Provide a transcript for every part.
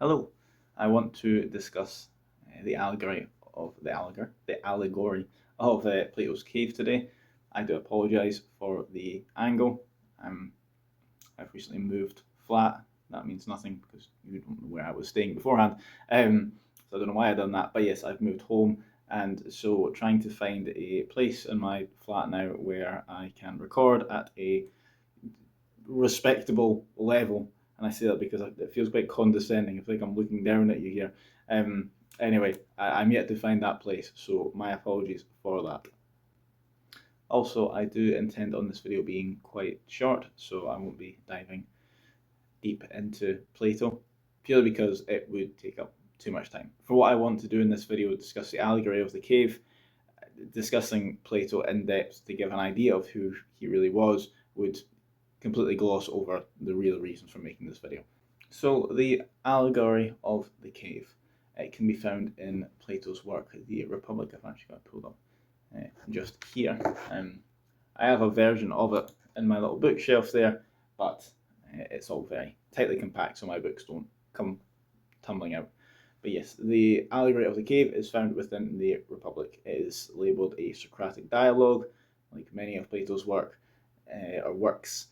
Hello, I want to discuss the allegory of Plato's cave today. I do apologise for the angle. Um, I've recently moved flat. That means nothing because you don't know where I was staying beforehand. So I don't know why I've done that. But yes, I've moved home, and so trying to find a place in my flat now where I can record at a respectable level. And I say that because it feels quite condescending. I feel like I'm looking down at you here. Anyway, I'm yet to find that place, so my apologies for that. Also, I do intend on this video being quite short, so I won't be diving deep into Plato, purely because it would take up too much time. For what I want to do in this video, discuss the allegory of the cave, discussing Plato in depth to give an idea of who he really was would completely gloss over the real reasons for making this video. So the allegory of the cave, it can be found in Plato's work, the Republic. I've actually got it pulled up just here. I have a version of it in my little bookshelf there, but it's all very tightly compact, so my books don't come tumbling out. But yes, the allegory of the cave is found within the Republic. It is labelled a Socratic dialogue, like many of Plato's works.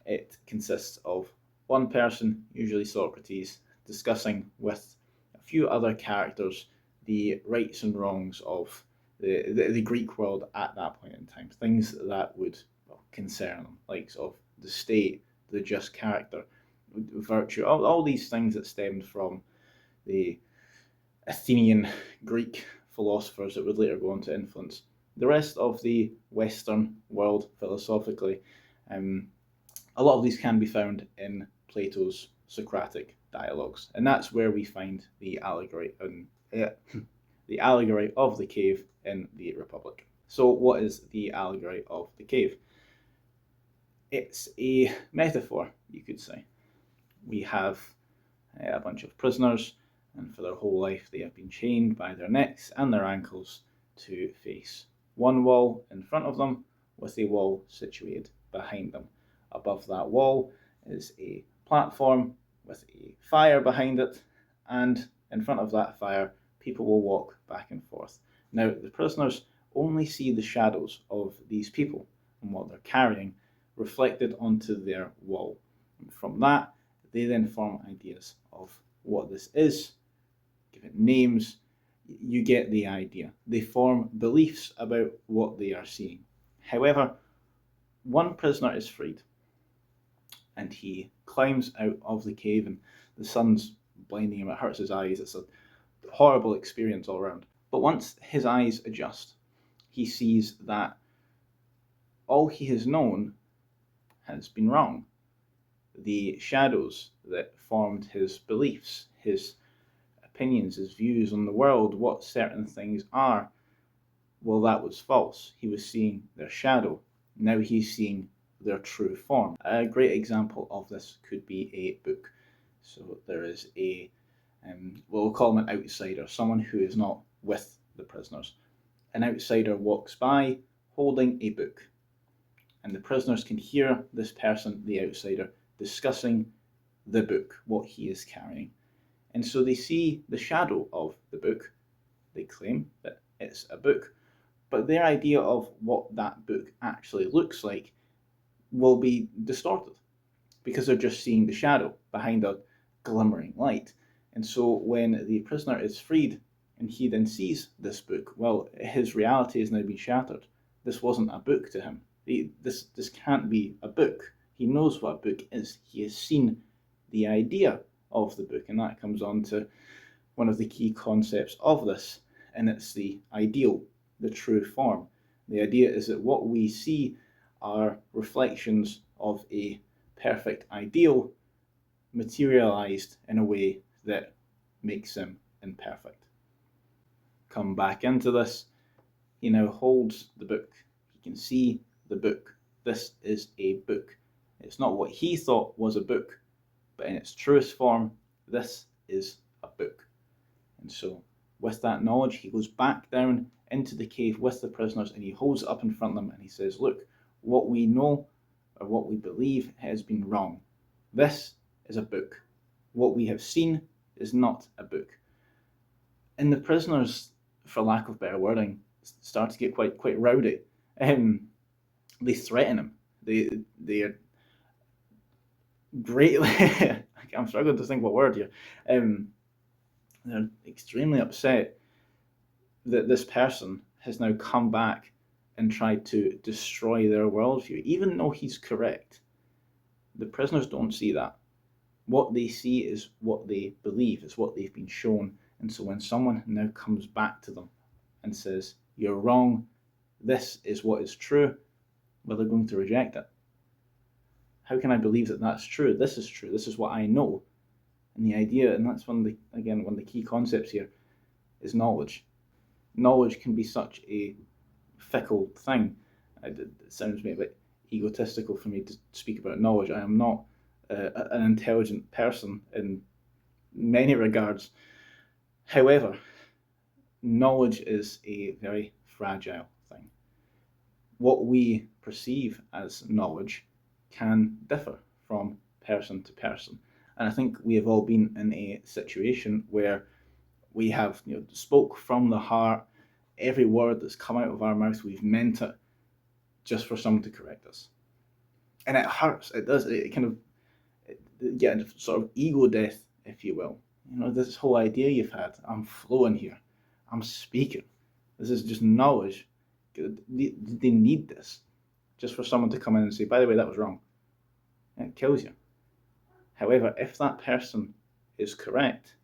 It consists of one person, usually Socrates, discussing with a few other characters the rights and wrongs of the Greek world at that point in time, things that would concern them, like sort of the state, the just character, virtue, all these things that stemmed from the Athenian Greek philosophers that would later go on to influence the rest of the Western world philosophically. A lot of these can be found in Plato's Socratic dialogues, and that's where we find the allegory the allegory of the cave in the Republic. So, what is the allegory of the cave? It's a metaphor, you could say. We have a bunch of prisoners, and for their whole life they have been chained by their necks and their ankles to face one wall in front of them with a wall situated behind them. Above that wall is a platform with a fire behind it, and in front of that fire people will walk back and forth. Now the prisoners only see the shadows of these people and what they're carrying reflected onto their wall. And from that they then form ideas of what this is, give it names. You get the idea. They form beliefs about what they are seeing. However, one prisoner is freed, and he climbs out of the cave, and the sun's blinding him. It hurts his eyes. It's a horrible experience all around. But once his eyes adjust, he sees that all he has known has been wrong. The shadows that formed his beliefs, his opinions, his views on the world, what certain things are, well, that was false. He was seeing their shadow. Now he's seeing their true form. A great example of this could be a book. So there is we'll call him an outsider, someone who is not with the prisoners. An outsider walks by holding a book, and the prisoners can hear this person, the outsider, discussing the book, what he is carrying. And so they see the shadow of the book. They claim that it's a book, but their idea of what that book actually looks like will be distorted because they're just seeing the shadow behind a glimmering light. And so when the prisoner is freed and he then sees this book, well, his reality has now been shattered. This wasn't a book to him. This can't be a book. He knows what a book is. He has seen the idea of the book, and that comes on to one of the key concepts of this, and it's the ideal, the true form. The idea is that what we see are reflections of a perfect ideal materialized in a way that makes him imperfect. Come back into this. He now holds the book. He can see the book. This is a book. It's not what he thought was a book, but in its truest form, this is a book. And so, with that knowledge, he goes back down into the cave with the prisoners, and he holds it up in front of them and he says, look, what we know or what we believe has been wrong. This is a book. What we have seen is not a book. And the prisoners, for lack of better wording, start to get quite rowdy. They threaten him. They are greatly. I'm struggling to think what word here. They're extremely upset that this person has now come back and tried to destroy their worldview, even though he's correct. The prisoners don't see that. What they see is what they believe, is what they've been shown. And so when someone now comes back to them and says, "You're wrong, this is what is true," well, they're going to reject it. How can I believe that that's true? This is true. This is what I know. And the idea, and that's one of the key concepts here, is knowledge. Knowledge can be such a fickle thing. It sounds maybe a bit egotistical for me to speak about knowledge. I am not an intelligent person in many regards. However, knowledge is a very fragile thing. What we perceive as knowledge can differ from person to person. And I think we have all been in a situation where we have spoke from the heart. Every word that's come out of our mouth, we've meant it just for someone to correct us. And it hurts. It does. It kind of get a sort of ego death, if you will. This whole idea you've had, I'm flowing here. I'm speaking. This is just knowledge. They need this just for someone to come in and say, by the way, that was wrong. And it kills you. However, if that person is correct,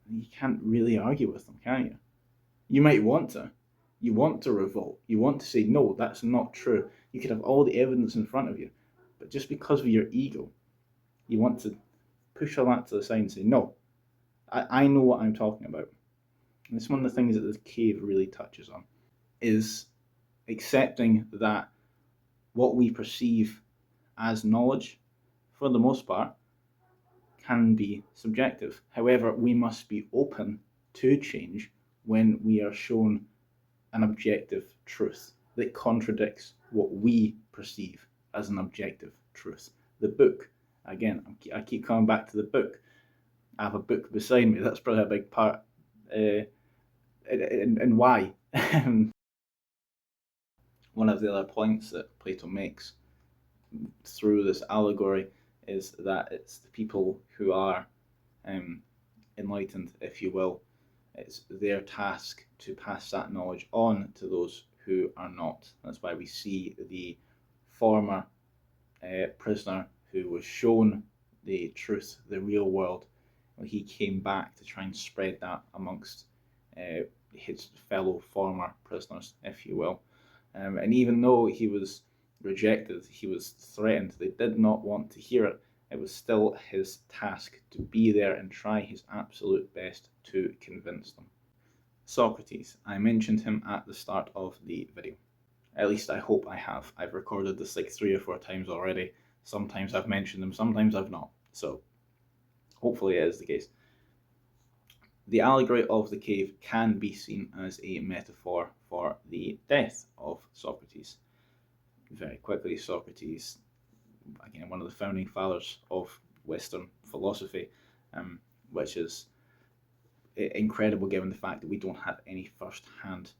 you can't really argue with them, can you? You might want to. You want to revolt. You want to say, no, that's not true. You could have all the evidence in front of you. But just because of your ego, you want to push all that to the side and say, no, I know what I'm talking about. And it's one of the things that the cave really touches on, is accepting that what we perceive as knowledge, for the most part, can be subjective. However, we must be open to change when we are shown an objective truth that contradicts what we perceive as an objective truth. The book, again, I keep coming back to the book. I have a book beside me. That's probably a big part. And why? One of the other points that Plato makes through this allegory is that it's the people who are enlightened, if you will. It's their task to pass that knowledge on to those who are not. That's why we see the former prisoner who was shown the truth, the real world. He came back to try and spread that amongst his fellow former prisoners, if you will. And even though he was rejected, he was threatened, they did not want to hear it. It was still his task to be there and try his absolute best to convince them. Socrates, I mentioned him at the start of the video. At least I hope I have. I've recorded this like 3 or 4 times already. Sometimes I've mentioned him, sometimes I've not. So hopefully it is the case. The allegory of the cave can be seen as a metaphor for the death of Socrates. Very quickly, Socrates, again, one of the founding fathers of Western philosophy, which is incredible given the fact that we don't have any first-hand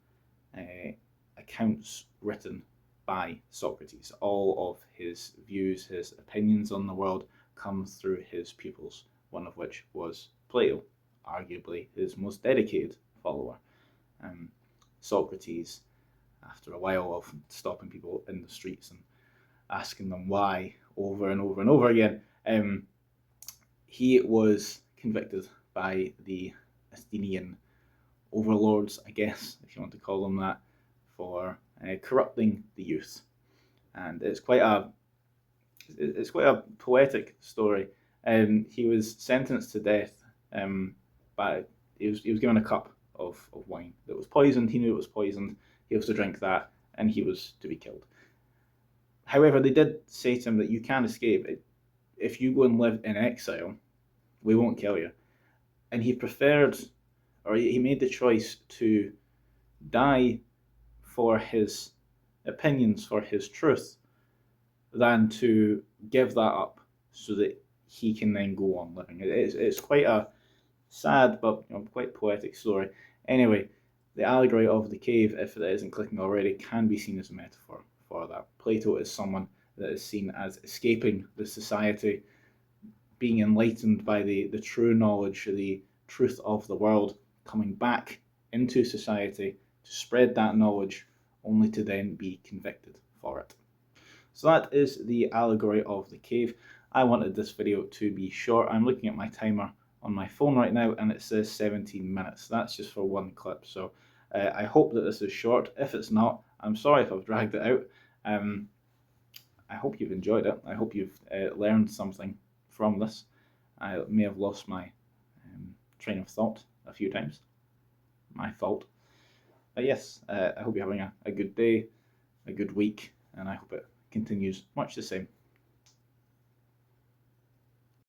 accounts written by Socrates. All of his views, his opinions on the world come through his pupils, one of which was Plato, arguably his most dedicated follower. Socrates, after a while of stopping people in the streets and asking them why over and over and over again, he was convicted by the Athenian overlords, I guess, if you want to call them that, for corrupting the youth. And it's quite a poetic story. He was sentenced to death, but he was given a cup of wine that was poisoned. He knew it was poisoned. He was to drink that, and he was to be killed. However, they did say to him that you can escape. If you go and live in exile, we won't kill you. And he preferred, or he made the choice to die for his opinions, for his truth, than to give that up so that he can then go on living. It's quite a sad but quite poetic story. Anyway, the allegory of the cave, if it isn't clicking already, can be seen as a metaphor for that. Plato is someone that is seen as escaping the society, being enlightened by the true knowledge, the truth of the world, coming back into society to spread that knowledge, only to then be convicted for it. So that is the allegory of the cave. I wanted this video to be short. I'm looking at my timer on my phone right now and it says 17 minutes. That's just for one clip. So I hope that this is short. If it's not, I'm sorry if I've dragged it out. I hope you've enjoyed it. I hope you've learned something from this. I may have lost my train of thought a few times. My fault. But yes, I hope you're having a good day, a good week, and I hope it continues much the same.